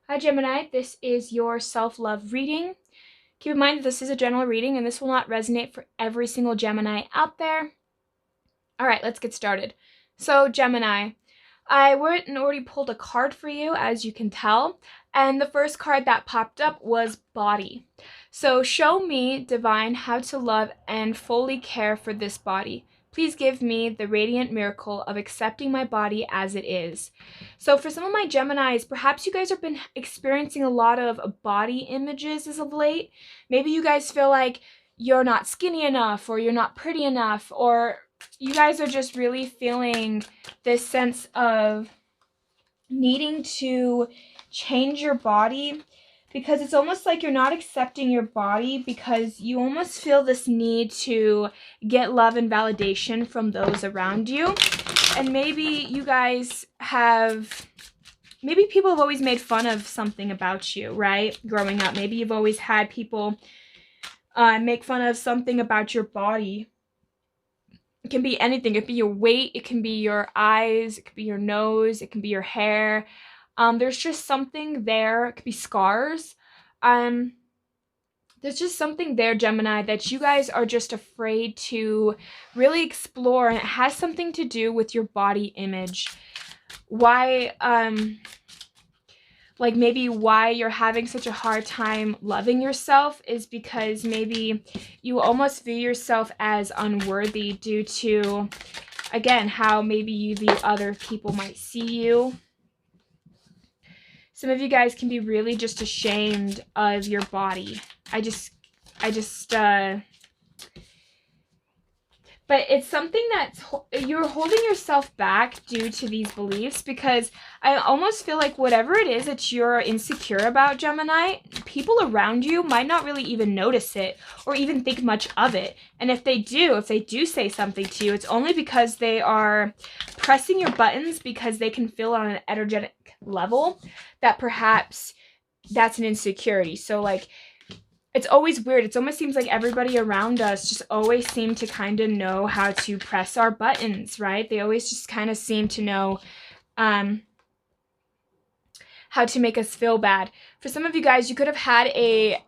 Hi Gemini, this is your self-love reading. Keep in mind that this is a general reading and this will not resonate for every single Gemini out there. All right, let's get started. So Gemini, I went and already pulled a card for you, as you can tell, and the first card that popped up was body. So show me, divine, how to love and fully care for this body. Please give me the radiant miracle of accepting my body as it is. So for some of my Geminis, perhaps you guys have been experiencing a lot of body images as of late. Maybe you guys feel like you're not skinny enough, or you're not pretty enough, or you guys are just really feeling this sense of needing to change your body, because it's almost like you're not accepting your body because you almost feel this need to get love and validation from those around you. And maybe you guys maybe people have always made fun of something about you, right? Growing up, maybe you've always had people make fun of something about your body. It can be anything. It can be your weight, it can be your eyes, it can be your nose, it can be your hair. There's just something there. It could be scars. There's just something there, Gemini, that you guys are just afraid to really explore, and it has something to do with your body image. Why, like maybe why you're having such a hard time loving yourself is because maybe you almost view yourself as unworthy due to, again, how maybe you view other people might see you. Some of you guys can be really just ashamed of your body. But it's something that's, you're holding yourself back due to these beliefs, because I almost feel like whatever it is that you're insecure about, Gemini, people around you might not really even notice it or even think much of it. And if they do say something to you, it's only because they are pressing your buttons because they can feel on an energetic level that perhaps that's an insecurity. So like, it's always weird. It almost seems like everybody around us just always seem to kind of know how to press our buttons, right? They always just kind of seem to know how to make us feel bad. For some of you guys, you could have had a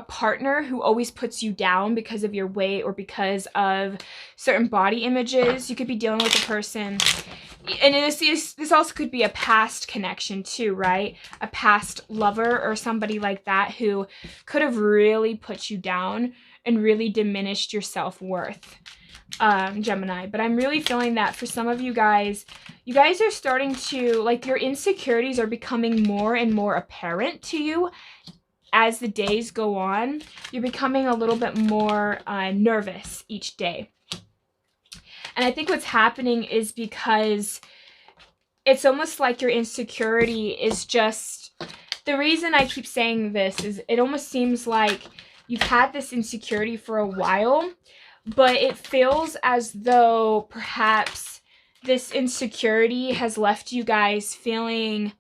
partner who always puts you down because of your weight or because of certain body images. You could be dealing with a person, and this also could be a past connection too, right? A past lover or somebody like that who could have really put you down and really diminished your self-worth, Gemini. But I'm really feeling that for some of you guys are starting to, like, your insecurities are becoming more and more apparent to you as the days go on. You're becoming a little bit more nervous each day. And I think what's happening is because it's almost like your insecurity is just, the reason I keep saying this is it almost seems like you've had this insecurity for a while, but it feels as though perhaps this insecurity has left you guys feeling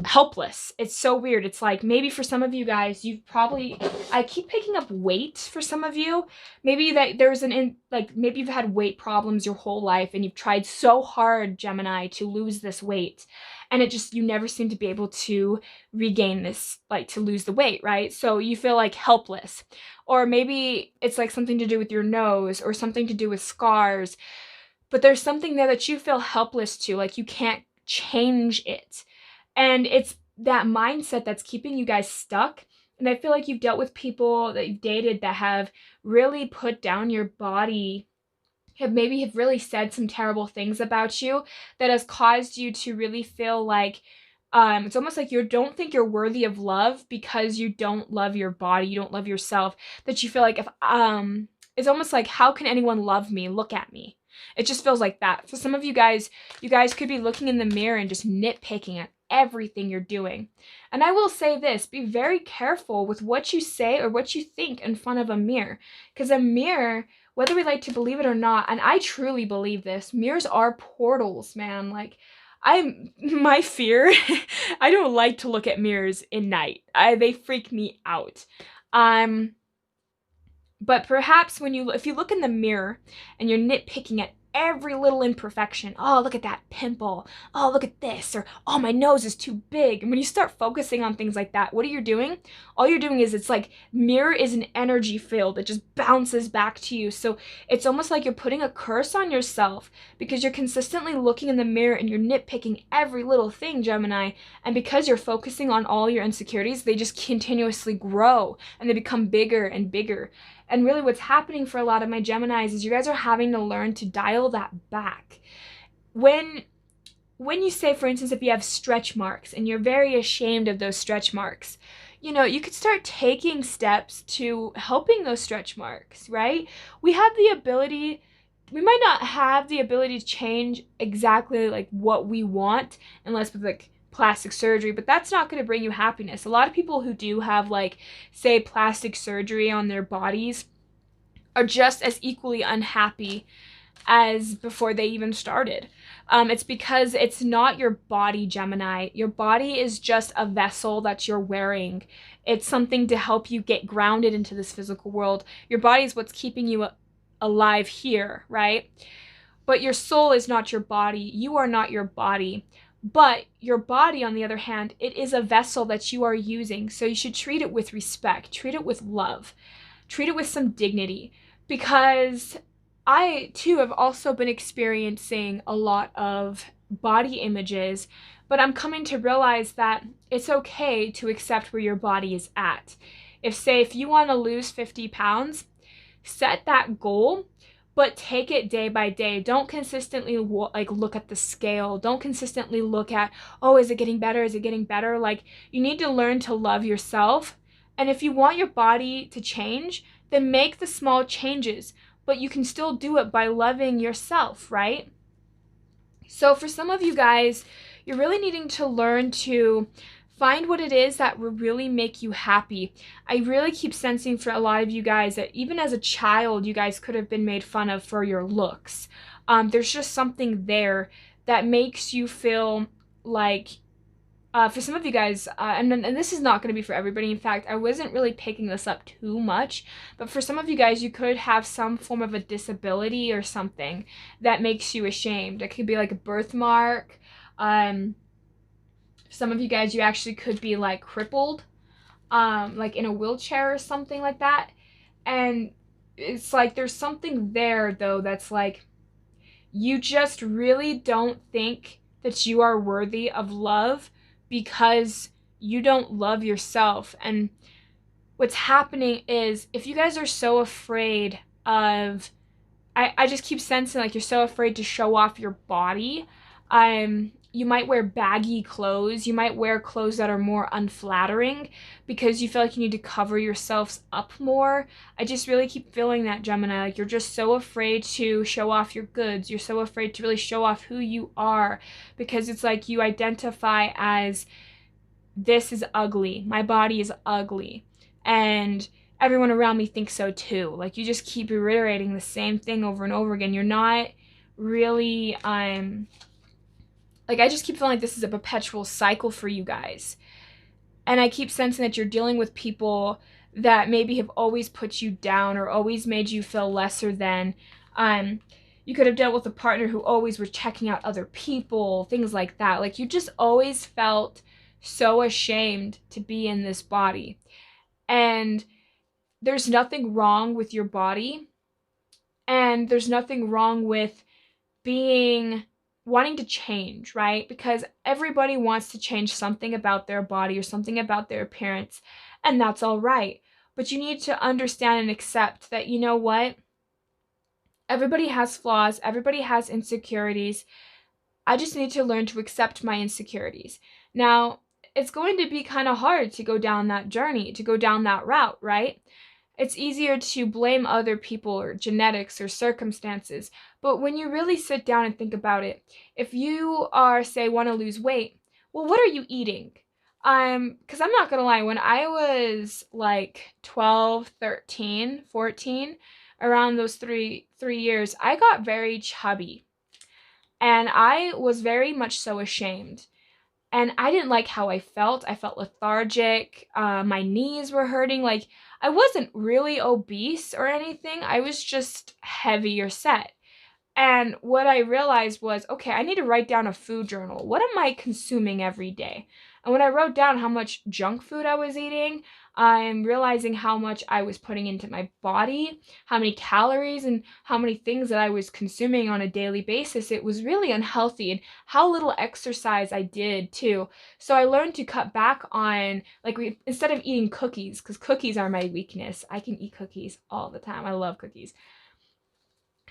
helpless. It's so weird. It's like maybe for some of you guys, I keep picking up weight for some of you. Maybe that there's maybe you've had weight problems your whole life and you've tried so hard, Gemini, to lose this weight, and you never seem to be able to regain this, like to lose the weight, right? So you feel like helpless. Or maybe it's like something to do with your nose or something to do with scars, but there's something there that you feel helpless to, like you can't change it. And it's that mindset that's keeping you guys stuck. And I feel like you've dealt with people that you've dated that have really put down your body, have really said some terrible things about you that has caused you to really feel like it's almost like you don't think you're worthy of love because you don't love your body, you don't love yourself, that you feel like it's almost like, how can anyone love me? Look at me. It just feels like that. For some of you guys could be looking in the mirror and just nitpicking at everything you're doing. And I will say this, be very careful with what you say or what you think in front of a mirror, because a mirror, whether we like to believe it or not, and I truly believe this, mirrors are portals, man. Like, my fear, I don't like to look at mirrors in night. They freak me out. But perhaps if you look in the mirror and you're nitpicking at every little imperfection. Oh, look at that pimple. Oh, look at this. Or, oh, my nose is too big. And when you start focusing on things like that, what are you doing? All you're doing is, it's like mirror is an energy field that just bounces back to you. So it's almost like you're putting a curse on yourself because you're consistently looking in the mirror and you're nitpicking every little thing, Gemini. And because you're focusing on all your insecurities, they just continuously grow and they become bigger and bigger. And really what's happening for a lot of my Geminis is you guys are having to learn to dial that back. When you say, for instance, if you have stretch marks and you're very ashamed of those stretch marks, you know, you could start taking steps to helping those stretch marks, right? We might not have the ability to change exactly like what we want unless with like plastic surgery, but that's not going to bring you happiness. A lot of people who do have like, say, plastic surgery on their bodies are just as equally unhappy as before they even started. It's because it's not your body, Gemini. Your body is just a vessel that you're wearing. It's something to help you get grounded into this physical world. Your body is what's keeping you alive here, right? But your soul is not your body. You are not your body. But your body, on the other hand, it is a vessel that you are using. So you should treat it with respect, treat it with love, treat it with some dignity. Because I, too, have also been experiencing a lot of body images, but I'm coming to realize that it's okay to accept where your body is at. If you want to lose 50 pounds, set that goal, but take it day by day. Don't consistently look at the scale. Don't consistently look at, oh, is it getting better? Is it getting better? Like, you need to learn to love yourself. And if you want your body to change, then make the small changes, but you can still do it by loving yourself, right? So for some of you guys, you're really needing to learn to find what it is that will really make you happy. I really keep sensing for a lot of you guys that even as a child, you guys could have been made fun of for your looks. There's just something there that makes you feel like, for some of you guys, and this is not going to be for everybody. In fact, I wasn't really picking this up too much, but for some of you guys, you could have some form of a disability or something that makes you ashamed. It could be like a birthmark. Some of you guys, you actually could be like crippled, like in a wheelchair or something like that. And it's like there's something there though that's like you just really don't think that you are worthy of love because you don't love yourself. And what's happening is if you guys are so afraid of, I just keep sensing like you're so afraid to show off your body. You might wear baggy clothes. You might wear clothes that are more unflattering because you feel like you need to cover yourselves up more. I just really keep feeling that, Gemini. Like you're just so afraid to show off your goods. You're so afraid to really show off who you are because it's like you identify as, this is ugly. My body is ugly. And everyone around me thinks so too. Like you just keep reiterating the same thing over and over again. You're not really, like, I just keep feeling like this is a perpetual cycle for you guys. And I keep sensing that you're dealing with people that maybe have always put you down or always made you feel lesser than. You could have dealt with a partner who always was checking out other people, things like that. Like, you just always felt so ashamed to be in this body. And there's nothing wrong with your body. And there's nothing wrong with wanting to change, right? Because everybody wants to change something about their body or something about their appearance, and that's all right. But you need to understand and accept that, you know what? Everybody has flaws. Everybody has insecurities. I just need to learn to accept my insecurities. Now, it's going to be kind of hard to go down that journey, to go down that route, right? It's easier to blame other people or genetics or circumstances. But when you really sit down and think about it, if you are, say, want to lose weight, well, what are you eating? Because I'm not going to lie, when I was like 12, 13, 14, around those three years, I got very chubby. And I was very much so ashamed. And I didn't like how I felt. I felt lethargic. My knees were hurting. Like, I wasn't really obese or anything. I was just heavier set. And what I realized was, okay, I need to write down a food journal. What am I consuming every day? And when I wrote down how much junk food I was eating, I'm realizing how much I was putting into my body, how many calories and how many things that I was consuming on a daily basis. It was really unhealthy, and how little exercise I did too. So I learned to cut back on, like, instead of eating cookies, because cookies are my weakness. I can eat cookies all the time. I love cookies.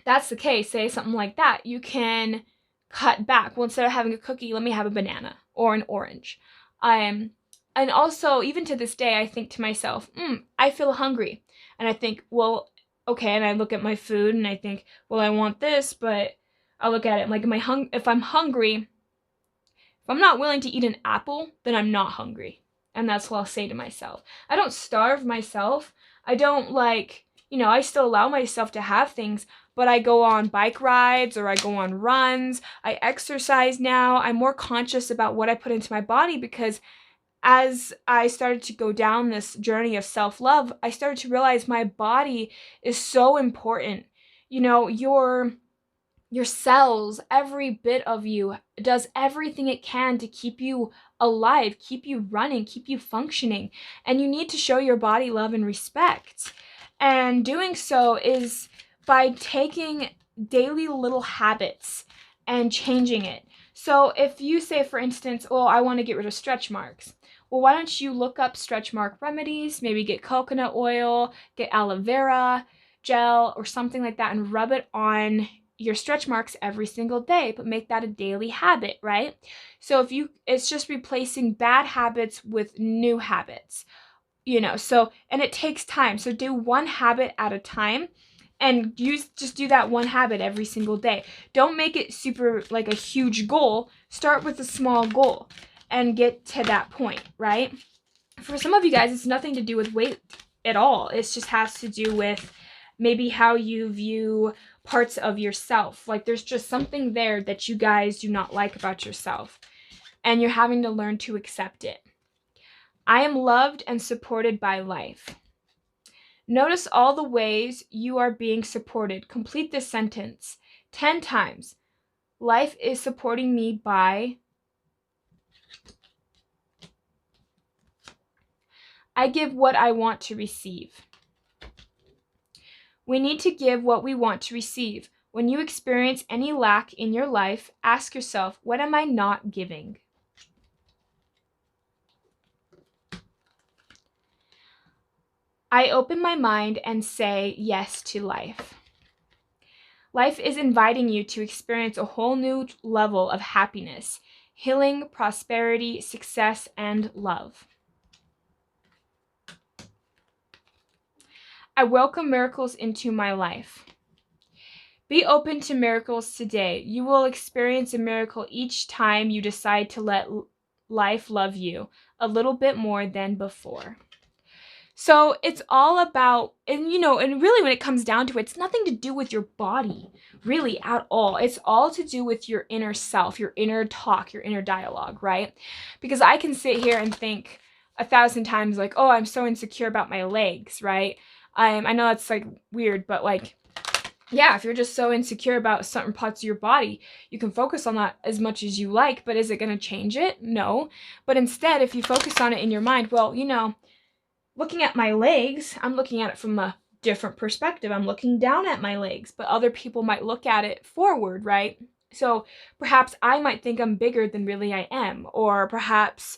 That's the case, say something like that, you can cut back. Well, instead of having a cookie, let me have a banana or an orange. And also, even to this day, I think to myself, I feel hungry. And I think, well, okay, and I look at my food and I think, well, I want this, but I look at it like, if I'm hungry, if I'm not willing to eat an apple, then I'm not hungry. And that's what I'll say to myself. I don't starve myself. I don't I still allow myself to have things, but I go on bike rides or I go on runs. I exercise now. I'm more conscious about what I put into my body, because as I started to go down this journey of self-love, I started to realize my body is so important. Your cells, every bit of you does everything it can to keep you alive, keep you running, keep you functioning. And you need to show your body love and respect. And doing so is by taking daily little habits and changing it. So if you say, for instance, oh, I want to get rid of stretch marks. Well, why don't you look up stretch mark remedies, maybe get coconut oil, get aloe vera gel or something like that, and rub it on your stretch marks every single day, but make that a daily habit, right? So it's just replacing bad habits with new habits, and it takes time. So do one habit at a time, and just do that one habit every single day. Don't make it super like a huge goal. Start with a small goal and get to that point, right? For some of you guys, it's nothing to do with weight at all. It just has to do with maybe how you view parts of yourself. Like, there's just something there that you guys do not like about yourself, and you're having to learn to accept it. I am loved and supported by life. Notice all the ways you are being supported. Complete this sentence 10 times. Life is supporting me by... I give what I want to receive. We need to give what we want to receive. When you experience any lack in your life, ask yourself, what am I not giving? I open my mind and say yes to life. Life is inviting you to experience a whole new level of happiness, healing, prosperity, success, and love. I welcome miracles into my life. Be open to miracles today. You will experience a miracle each time you decide to let life love you a little bit more than before. So it's all about, and really when it comes down to it, it's nothing to do with your body, really, at all. It's all to do with your inner self, your inner talk, your inner dialogue, right? Because I can sit here and think 1,000 times like, oh, I'm so insecure about my legs, right? I know that's like weird, but like, yeah, if you're just so insecure about certain parts of your body, you can focus on that as much as you like, but is it going to change it? No. But instead, if you focus on it in your mind, well, looking at my legs, I'm looking at it from a different perspective. I'm looking down at my legs, but other people might look at it forward, right? So perhaps I might think I'm bigger than really I am, or perhaps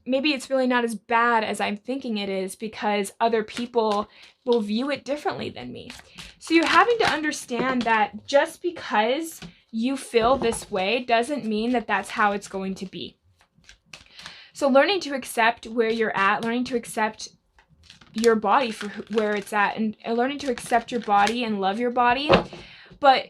maybe it's really not as bad as I'm thinking it is, because other people will view it differently than me. So you're having to understand that just because you feel this way doesn't mean that that's how it's going to be. So learning to accept where you're at, learning to accept your body for where it's at, and learning to accept your body and love your body. But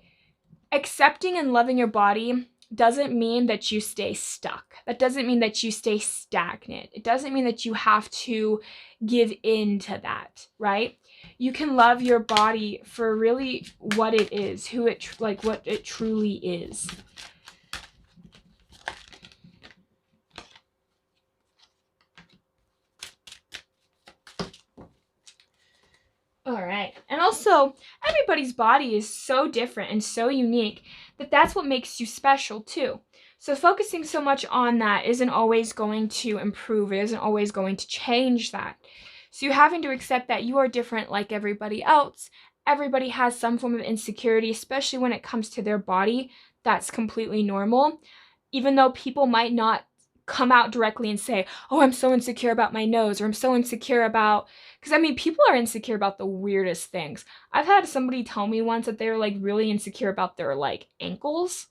accepting and loving your body doesn't mean that you stay stuck. That doesn't mean that you stay stagnant. It doesn't mean that you have to give in to that, right? You can love your body for really what it is, what it truly is. All right. And also, everybody's body is so different and so unique that that's what makes you special too. So focusing so much on that isn't always going to improve. It isn't always going to change that. So you're having to accept that you are different like everybody else. Everybody has some form of insecurity, especially when it comes to their body. That's completely normal. Even though people might not come out directly and say, oh, I'm so insecure about my nose, or I'm so insecure about, because I mean, people are insecure about the weirdest things. I've had somebody tell me once that they were like really insecure about their like ankles.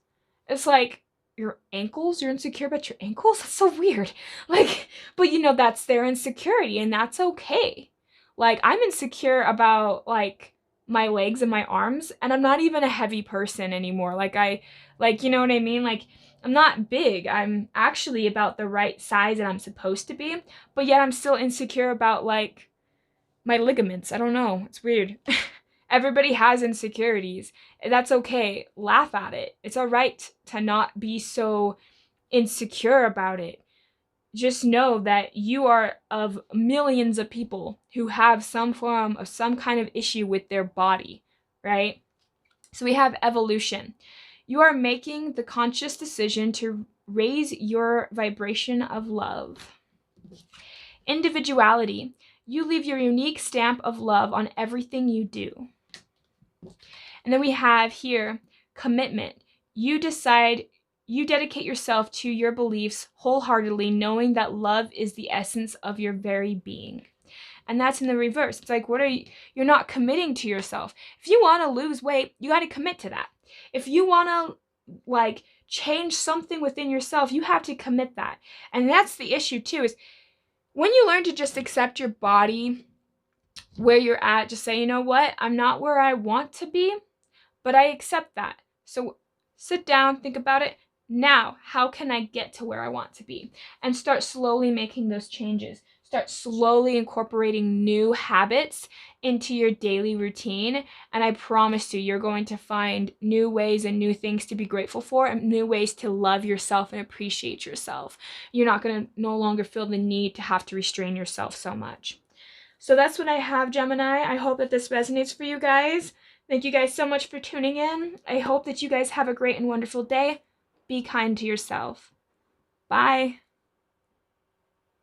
It's like, your ankles? You're insecure about your ankles? That's so weird. Like, but you know, that's their insecurity, and that's okay. Like, I'm insecure about like my legs and my arms, and I'm not even a heavy person anymore. Like, you know what I mean? Like, I'm not big. I'm actually about the right size that I'm supposed to be, but yet I'm still insecure about like my ligaments. I don't know. It's weird. Everybody has insecurities. That's okay. Laugh at it. It's all right to not be so insecure about it. Just know that you are of millions of people who have some form of some kind of issue with their body, right? So we have evolution. You are making the conscious decision to raise your vibration of love. Individuality. You leave your unique stamp of love on everything you do. And then we have here commitment. You dedicate yourself to your beliefs wholeheartedly, knowing that love is the essence of your very being. And that's in the reverse. It's like, you're not committing to yourself. If you want to lose weight, you got to commit to that. If you want to like change something within yourself, you have to commit that. And that's the issue too, is when you learn to just accept your body where you're at, just say, you know what, I'm not where I want to be, but I accept that. So sit down, think about it. Now, how can I get to where I want to be? And start slowly making those changes. Start slowly incorporating new habits into your daily routine. And I promise you, you're going to find new ways and new things to be grateful for, and new ways to love yourself and appreciate yourself. You're not going to no longer feel the need to have to restrain yourself so much. So that's what I have, Gemini. I hope that this resonates for you guys. Thank you guys so much for tuning in. I hope that you guys have a great and wonderful day. Be kind to yourself. Bye.